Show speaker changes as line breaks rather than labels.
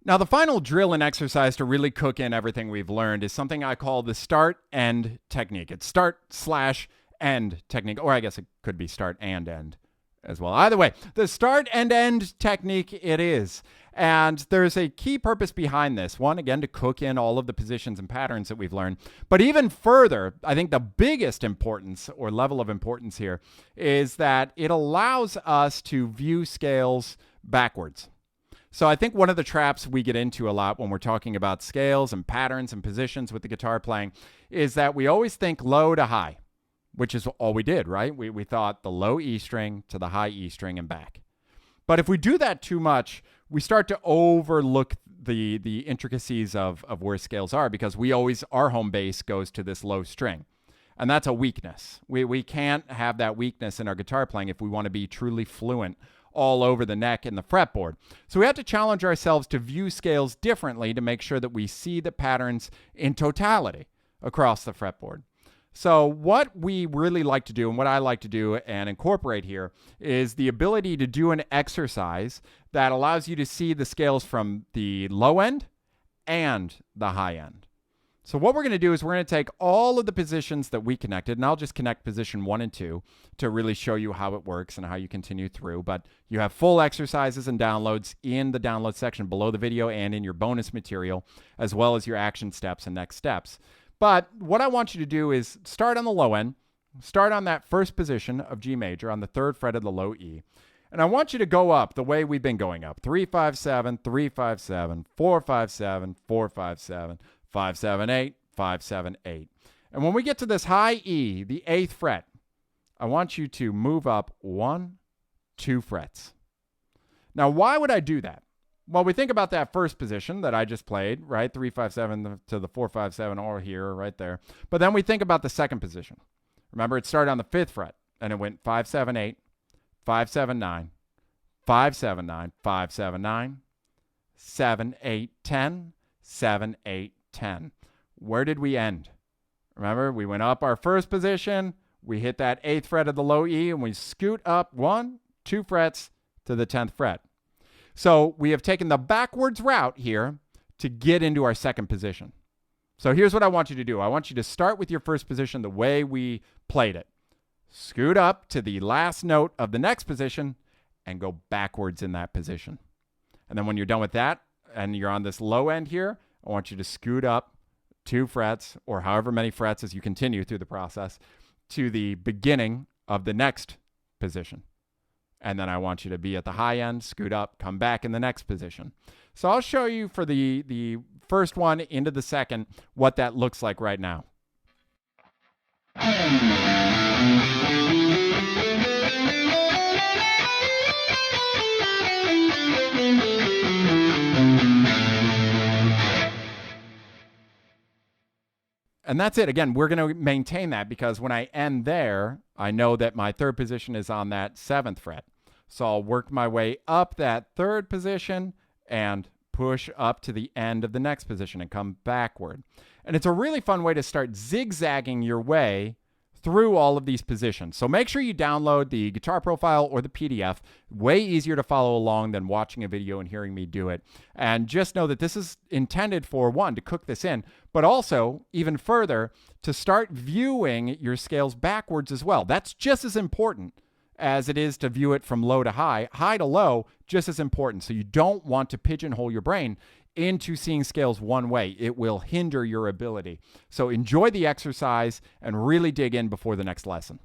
Now, the final drill and exercise to really cook in everything we've learned is something I call the start-end technique. It's start/end technique, or I guess it could be start and end as well. Either way, the start and end technique it is. And there's a key purpose behind this. One, again, to cook in all of the positions and patterns that we've learned. But even further, I think the biggest importance or level of importance here is that it allows us to view scales backwards. So I think one of the traps we get into a lot when we're talking about scales and patterns and positions with the guitar playing is that we always think low to high, which is all we did, right? We thought the low E string to the high E string and back. But if we do that too much, we start to overlook the intricacies of where scales are, because our home base goes to this low string. And that's a weakness. We can't have that weakness in our guitar playing if we want to be truly fluent all over the neck and the fretboard. So we have to challenge ourselves to view scales differently to make sure that we see the patterns in totality across the fretboard. So what we really like to do, and what I like to do and incorporate here, is the ability to do an exercise that allows you to see the scales from the low end and the high end. So what we're going to do is we're going to take all of the positions that we connected, and I'll just connect position 1 and 2 to really show you how it works and how you continue through. But you have full exercises and downloads in the download section below the video and in your bonus material, as well as your action steps and next steps. But what I want you to do is start on the low end, start on that first position of G major on the 3rd fret of the low E. And I want you to go up the way we've been going up. 3, 5, 7, 3, 5, 7, 4, 5, 7, 4, 5, 7, 5, 7, 8, 5, 7, 8. And when we get to this high E, the 8th fret, I want you to move up 1, 2 frets. Now, why would I do that? Well, we think about that first position that I just played, right? 3, 5, 7 to the 4, 5, 7, or here, right there. But then we think about the second position. Remember, it started on the 5th fret, and it went 5, 7, 8, 5, 7, 9, 5, 7, 9, 5, 7, 9, 7, 8, 10, 7, 8, 10. Where did we end? Remember, we went up our first position, we hit that 8th fret of the low E, and we scoot up 1, 2 frets to the 10th fret. So we have taken the backwards route here to get into our second position. So here's what I want you to do. I want you to start with your first position the way we played it. Scoot up to the last note of the next position and go backwards in that position. And then when you're done with that and you're on this low end here, I want you to scoot up 2 frets, or however many frets as you continue through the process, to the beginning of the next position. And then I want you to be at the high end, scoot up, come back in the next position. So I'll show you for the first one into the second what that looks like right now. And that's it. Again, we're going to maintain that because when I end there, I know that my third position is on that 7th fret. So I'll work my way up that third position and push up to the end of the next position and come backward. And it's a really fun way to start zigzagging your way through all of these positions. So make sure you download the guitar profile or the PDF. Way easier to follow along than watching a video and hearing me do it. And just know that this is intended for, one, to cook this in, but also, even further, to start viewing your scales backwards as well. That's just as important as it is to view it from low to high. High to low, just as important. So you don't want to pigeonhole your brain into seeing scales one way. It will hinder your ability. So enjoy the exercise and really dig in before the next lesson.